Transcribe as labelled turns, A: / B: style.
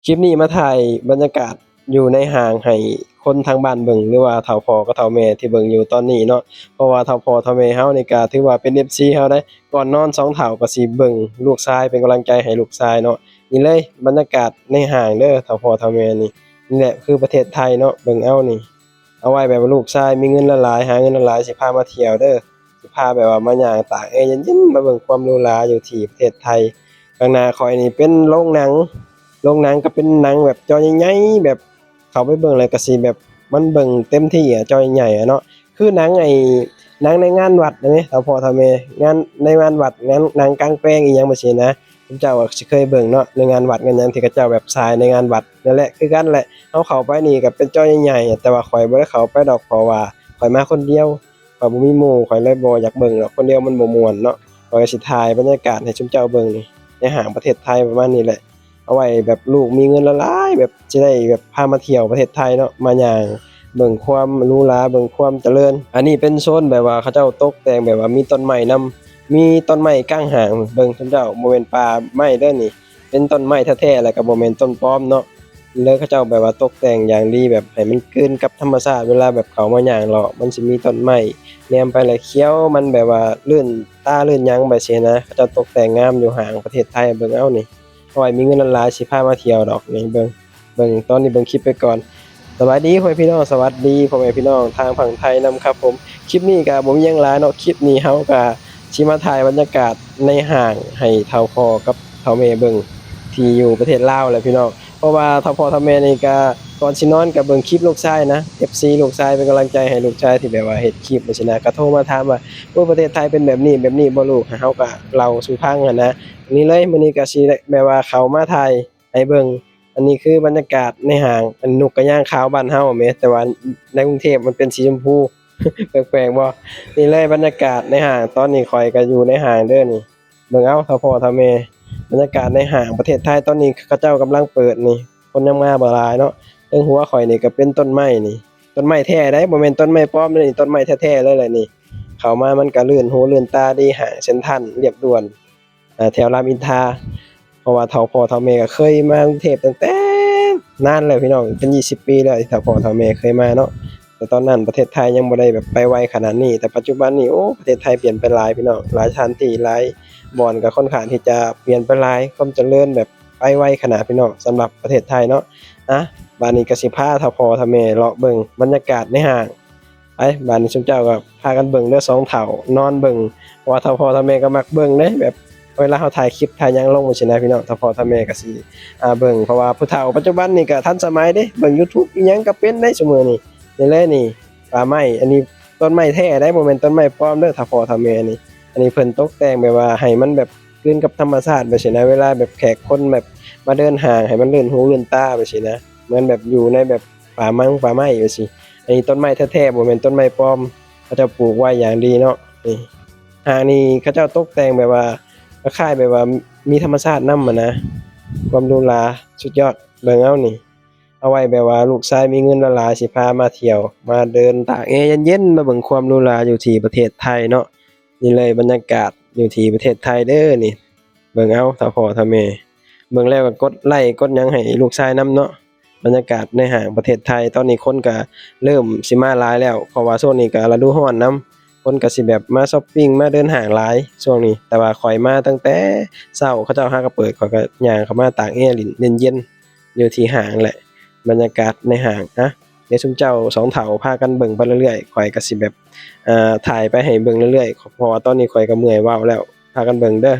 A: คลิปนี้มาถ่ายบรรยากาศอยู่ในห้างให้คนทางบ้านเบิ่งหรือว่าเฒ่าพ่อกับเฒ่าแม่ที่เบิ่งอยู่ตอนนี้เนาะเพราะว่าเฒ่าพ่อเฒ่าแม่เฮานี่ก็ถือว่าเป็น FC เฮาได้ก่อนนอน2เฒ่าก็สิเบิ่งลูกชายเป็นกำลังใจให้ลูกชายเนาะนี่เลยบรรยากาศในห้างเด้อเฒ่าพ่อเฒ่าแม่นี่แหละคือประเทศไทยเนาะเบิ่งเอานี่เอาไว้แบบว่าลูกชายมีเงินหลายๆหาเงินหลายๆสิพามาเที่ยวเด้อสิพาแบบว่ามาย่างตากแอร์เย็นๆมาเบิ่งความหรูหราอยู่ที่ประเทศไทยข้างหน้าข้อยนี่เป็นโรงหนัง โรงหนังก็เป็นหนังแบบจอใหญ่ๆแบบเข้าไปเบิ่งแล้วก็สิแบบมันเบิ่งเต็มที่อะจอใหญ่ๆอะเนาะคือหนังในงานวัดนะเฒ่าพ่อเฒ่าแม่งานในงานวัดงานหนังกลางแปลงอีหยังแบบซี้นะผมเจ้าก็สิเคยเบิ่งเนาะในงานวัดงานหยังที่เขาเจ้าแบบฉายในงานวัดนั่นแหละคือกันแหละเฮาเข้าไปนี่ก็เป็นจอใหญ่ๆแต่ว่าข้อยบ่ได้เข้าไปดอกเพราะว่าข้อยมาคนเดียวข้อยบ่มีหมู่ข้อยเลยบ่อยากเบิ่งดอกคนเดียวมันบ่ม่วนเนาะข้อยก็สิถ่ายบรรยากาศให้ซุมเจ้าเบิ่งนี่ในห้างประเทศไทยประมาณนี้แหละ เอาไว้แบบลูกมีเงินหลายๆแบบจะได้แบบพามาเที่ยวประเทศไทยเนาะมาย่างเบิ่งความหรูหราเบิ่งความเจริญอันนี้เป็นโซนแบบว่าเขาเจ้าตกแต่งแบบว่ามีต้นไม้นำมีต้นไม้กลางห้างเบิ่งซุมเจ้าบ่แม่นป่าไม้เด้อนี่เป็นต้นไม้แท้ๆแล้วก็บ่แม่นต้นปลอมเนาะเลยเขาเจ้าแบบว่าตกแต่งอย่างดีแบบให้มันกลืนกับธรรมชาติเวลาแบบเขามาย่างเลาะมันสิมีต้นไม้แนมไปแล้วเขียวมันแบบว่าลื่นตาลื่นหยังแบบซี้นะเขาเจ้าตกแต่งงามอยู่ห้างประเทศไทยเบิ่งเอานี่ ขอยมีเงินหลายๆสิพามาเที่ยวดอกนี่เบิ่งตอนนี้เบิ่งคลิปไปก่อนสบายดีพ่อแม่พี่น้องสวัสดีพ่อแม่พี่น้องทางฝั่งไทยนำครับผมคลิปนี้ก็บ่มีหยังหลายเนาะคลิปนี้เฮาก็สิมาถ่ายบรรยากาศในห้างให้เฒ่าพ่อกับเฒ่าแม่เบิ่งที่อยู่ประเทศลาวแหละพี่น้องเพราะว่าเฒ่าพ่อเฒ่าแม่นี่ก็ก่อนสินอนก็เบิ่งคลิปลูกชายนะ FC ลูกชายเป็นกำลังใจให้ลูกชายที่แบบว่าเฮ็ดคลิปจังซี่นะก็โทรมาถามว่าประเทศไทยเป็นแบบนี้บ่ลูกเฮาก็เล่าสู่ฟังหันนะ นี่เลยมื้อนี้ก็สิได้แบบว่าเข้ามาถ่ายให้เบิ่งอันนี้คือบรรยากาศในห้างอันนกกระย่างขาวบ้านเฮาแหมแต่ว่าในกรุงเทพมันเป็นสีชมพูแปลกๆบ่นี่เลยบรรยากาศในห้างตอนนี้ข้อยก็อยู่ในห้างเด้อนี่เบิ่งเอาเท่าพ่อเท่าแม่บรรยากาศในห้างประเทศไทยตอนนี้เขาเจ้ากำลังเปิดนี่คนยังมาบ่หลายเนาะเทิงหัวข้อยนี่ก็เป็นต้นไม้นี่ต้นไม้แท้เด้บ่แม่นต้นไม้ปลอมเด้อนี่ต้นไม้แท้ๆเลยแหละนี่เข้ามามันก็ลื่นหูลื่นตาดีห้างเซ็นทรัลเรียบด่วน แถวรามอินทราเพราะว่าเฒ่าพ่อเฒ่าแม่ก็เคยมากรุงเทพตั้งแต่นานแล้วพี่น้องเป็น20ปีแล้วที่เฒ่าพ่อเฒ่าแม่เคยมาเนาะแต่ตอนนั้นประเทศไทยยังบ่ได้แบบไปไวขนาดนี้แต่ปัจจุบันนี้โอ้ประเทศไทยเปลี่ยนไปหลายพี่น้องหลายสถานที่หลายบ่อนก็ค่อนข้างที่จะเปลี่ยนไปหลายความเจริญแบบไปไวขนาดพี่น้องสำหรับประเทศไทยเนาะบัดนี้ก็สิพาเฒ่าพ่อเฒ่าแม่เลาะเบิ่งบรรยากาศในห้างไปบัดนี้ซุมเจ้าก็พากันเบิ่งเด้อสองเฒ่านอนเบิ่งเพราะว่าเฒ่าพ่อเฒ่าแม่ก็มักเบิ่งเด้แบบ เวลาเราถ่ายคลิปถ่ายหยังลงจังซี้นะพี่น้องถ้าพ่อถ้าแม่ก็สิเบิ่งเพราะว่าผู้เฒ่าปัจจุบันนี่ก็ทันสมัยเด้เบิ่ง YouTube อิหยังก็เป็นได้ซุมื้อนี้นี่เลยนี่ป่าไม้อันนี้ต้นไม้แท้ได้บ่แม่นต้นไม้ปลอมเด้อถ้าพ่อถ้าแม่นี่อันนี้เพิ่นตกแต่งแบบว่าให้มันแบบกลืนกับธรรมชาติแบบซี้นะเวลาแบบแขกคนแบบมาเดินห้างให้มันลื่นหูลื่นตาแบบซี้นะเหมือนแบบอยู่ในแบบป่าไม้จังซี่อันนี้ต้นไม้แท้ๆบ่แม่นต้นไม้ปลอมเขาจะปลูกไว้อย่างดีเนาะนี่ห้างนี่เขาเจ้าตกแต่งแบบว่า คล้ายๆแบบว่ามีธรรมชาตินำอะนะความหรูหราสุดยอดเบิ่งเอานี่เอาไว้แบบว่าลูกชายมีเงินหลายๆสิพามาเที่ยวมาเดินตากแอร์เย็นๆมาเบิ่งความหรูหราอยู่ที่ประเทศไทยเนาะนี่เลยบรรยากาศอยู่ที่ประเทศไทยเด้อนี่เบิ่งเอาถ้าพ่อถ้าแม่เบิ่งแล้วก็กดไลก์กดหยังให้ลูกชายนำเนาะบรรยากาศในห้างประเทศไทยตอนนี้คนก็เริ่มสิมาหลายแล้วเพราะว่าช่วงนี้ก็ฤดูร้อนนำ คนก็สิแบบมาช็อปปิงมาเดินห้างหลายช่วงนี้แต่ว่าข้อยมาตั้งแต่เช้าเขาเจ้าหาก็เปิดข้อยก็ย่างเข้ามาตากแอร์ลิ้นเย็นๆอยู่ที่ห้างแหละบรรยากาศในห้างเดี๋ยวซุมเจ้าสองเฒ่าพากันเบิ่งไปเรื่อยๆข้อยก็สิแบบถ่ายไปให้เบิ่งเรื่อยๆเพราะว่าตอนนี้ข้อยก็เมื่อยเว้าแล้วพากันเบิ่งเด้อ